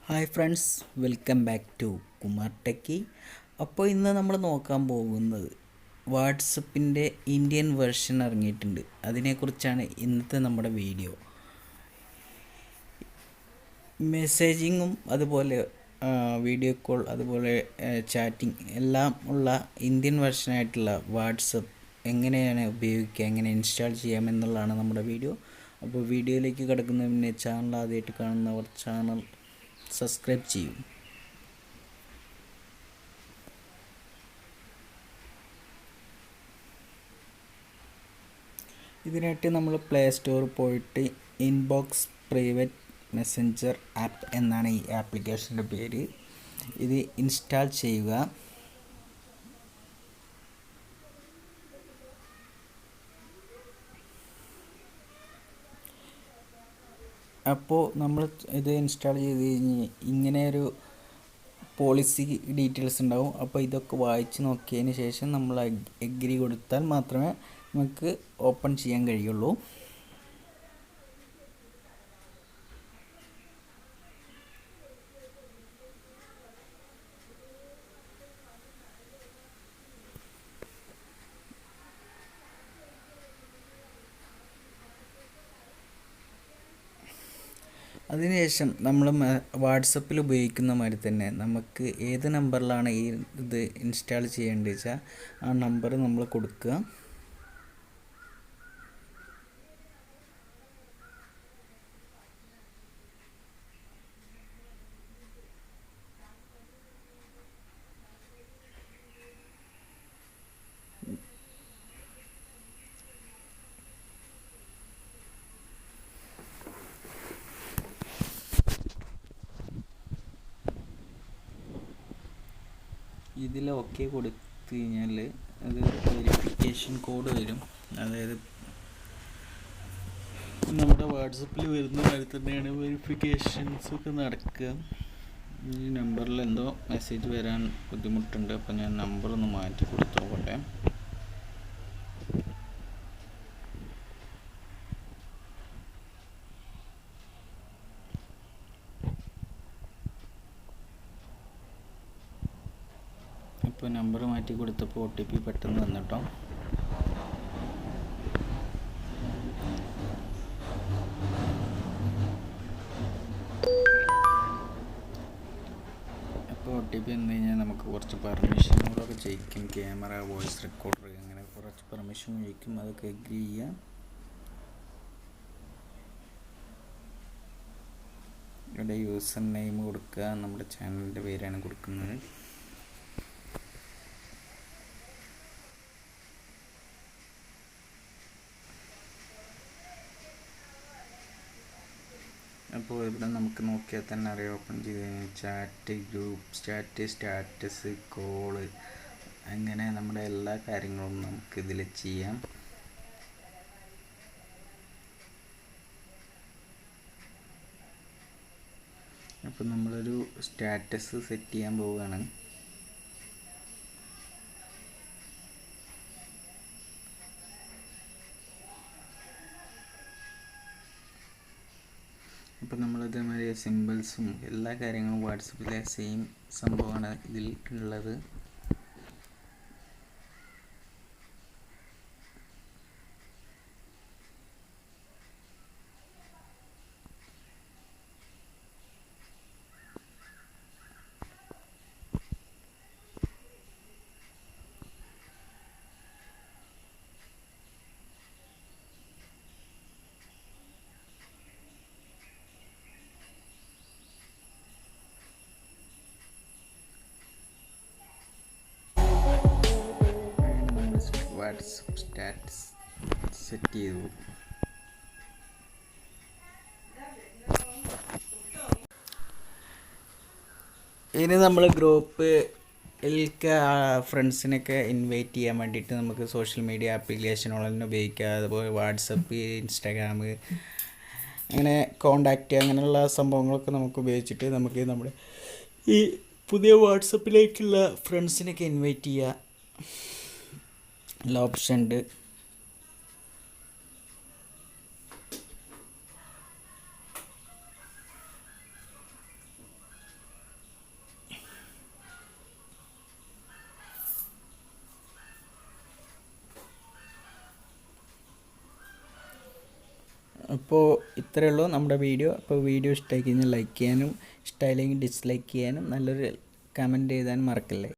Hi friends, welcome back to Kumar techie. അപ്പോൾ ഇന്ന് നമ്മൾ നോക്കാൻ പോകുന്നത് വാട്സപ്പിൻ്റെ ഇന്ത്യൻ വെർഷൻ ഇറങ്ങിയിട്ടുണ്ട്. അതിനെക്കുറിച്ചാണ് ഇന്നത്തെ നമ്മുടെ വീഡിയോ. മെസ്സേജിങ്ങും അതുപോലെ വീഡിയോ കോൾ അതുപോലെ ചാറ്റിംഗ് എല്ലാം ഉള്ള ഇന്ത്യൻ വെർഷനായിട്ടുള്ള വാട്സപ്പ് എങ്ങനെയാണ് ഉപയോഗിക്കുക, എങ്ങനെ ഇൻസ്റ്റാൾ ചെയ്യാമെന്നുള്ളതാണ് നമ്മുടെ വീഡിയോ. അപ്പോൾ വീഡിയോയിലേക്ക് കിടക്കുന്നതിന് മുന്നേ ചാനൽ ആദ്യമായിട്ട് കാണുന്നവർ ചാനൽ സബ്സ്ക്രൈബ് ചെയ്യും. ഇതിനായിട്ട് നമ്മൾ പ്ലേ സ്റ്റോറിൽ പോയിട്ട് ഇൻബോക്സ് പ്രൈവറ്റ് മെസ്സഞ്ചർ ആപ്പ് എന്നാണ് ഈ ആപ്ലിക്കേഷൻ്റെ പേര്. ഇത് ഇൻസ്റ്റാൾ ചെയ്യുക. അപ്പോൾ നമ്മൾ ഇത് ഇൻസ്റ്റാൾ ചെയ്ത് കഴിഞ്ഞ് ഇങ്ങനെ ഒരു പോളിസി ഡീറ്റെയിൽസ് ഉണ്ടാവും. അപ്പോൾ ഇതൊക്കെ വായിച്ച് നോക്കിയതിന് ശേഷം നമ്മൾ എഗ്രി കൊടുത്താൽ മാത്രമേ നമുക്ക് ഓപ്പൺ ചെയ്യാൻ കഴിയുള്ളൂ. അതിനുശേഷം നമ്മൾ വാട്സപ്പിൽ ഉപയോഗിക്കുന്ന മാതിരി തന്നെ നമുക്ക് ഏത് നമ്പറിലാണ് ഇത് ഇൻസ്റ്റാൾ ചെയ്യേണ്ടത് വെച്ചാൽ ആ നമ്പർ നമ്മൾ കൊടുക്കുക. ഇതിൽ ഓക്കെ കൊടുത്തു കഴിഞ്ഞാൽ അത് വെരിഫിക്കേഷൻ കോഡ് വരും. അതായത് നമ്മുടെ വാട്സപ്പിൽ വരുന്ന മാതിരി തന്നെയാണ് വെരിഫിക്കേഷൻസ് ഒക്കെ നടക്കുക. ഈ നമ്പറിൽ എന്തോ മെസ്സേജ് വരാൻ ബുദ്ധിമുട്ടുണ്ട്. അപ്പോൾ ഞാൻ നമ്പർ ഒന്ന് മാറ്റി കൊടുത്തോട്ടെ. ഇപ്പോൾ നമ്പർ മാറ്റി കൊടുത്തപ്പോൾ OTP പെട്ടെന്ന് വന്നിട്ടോ. അപ്പോൾ OTP വന്നു കഴിഞ്ഞാൽ നമുക്ക് കുറച്ച് പെർമിഷനുകളൊക്കെ ചെയ്യിക്കും. ക്യാമറ, വോയിസ് റെക്കോർഡർ, അങ്ങനെ കുറച്ച് പെർമിഷൻ ചോദിക്കും. അതൊക്കെ എഗ്രി ചെയ്യുക. ഇവിടെ യൂസർ നെയിം കൊടുക്കുക. നമ്മുടെ ചാനലിൻ്റെ പേരാണ് കൊടുക്കുന്നത്. അപ്പോൾ ഇവിടെ നമുക്ക് നോക്കിയാൽ തന്നെ അറിയാം. ഓപ്പൺ ചെയ്ത് കഴിഞ്ഞാൽ chat, group chat, status, call, അങ്ങനെ നമ്മുടെ എല്ലാ കാര്യങ്ങളും നമുക്കിതിൽ ചെയ്യാം. അപ്പോൾ നമ്മളൊരു സ്റ്റാറ്റസ് സെറ്റ് ചെയ്യാൻ പോവുകയാണ്. അപ്പോൾ നമ്മളിതേമാതിരി സിമ്പിൾസും എല്ലാ കാര്യങ്ങളും വാട്സപ്പിലെ സെയിം സംഭവമാണ് ഇതിൽ ഉള്ളത്. വാട്സപ്പ് സ്റ്റാറ്റസ് സെറ്റ് ചെയ്തു. ഇനി നമ്മൾ ഗ്രൂപ്പിലേക്ക് ഫ്രണ്ട്സിനൊക്കെ ഇൻവൈറ്റ് ചെയ്യാൻ വേണ്ടിയിട്ട് നമുക്ക് സോഷ്യൽ മീഡിയ ആപ്ലിക്കേഷനുകൾ തന്നെ ഉപയോഗിക്കാം. അതുപോലെ വാട്സപ്പ്, ഇൻസ്റ്റാഗ്രാം, അങ്ങനെ കോണ്ടാക്റ്റ്, അങ്ങനെയുള്ള സംഭവങ്ങളൊക്കെ നമുക്ക് ഉപയോഗിച്ചിട്ട് നമുക്ക് നമ്മുടെ ഈ പുതിയ വാട്സപ്പിലേക്കുള്ള ഫ്രണ്ട്സിനൊക്കെ ഇൻവൈറ്റ് ചെയ്യുക. എല്ലാ ഓപ്ഷൻ ഉണ്ട്. അപ്പോൾ ഇത്രയേ ഉള്ളൂ നമ്മുടെ വീഡിയോ. അപ്പോൾ വീഡിയോ ഇഷ്ടമായി കഴിഞ്ഞാൽ ലൈക്ക് ചെയ്യാനും ഇഷ്ടമായില്ലെങ്കിൽ ഡിസ്ലൈക്ക് ചെയ്യാനും നല്ലൊരു കമൻറ്റ് എഴുതാനും മറക്കല്ലേ.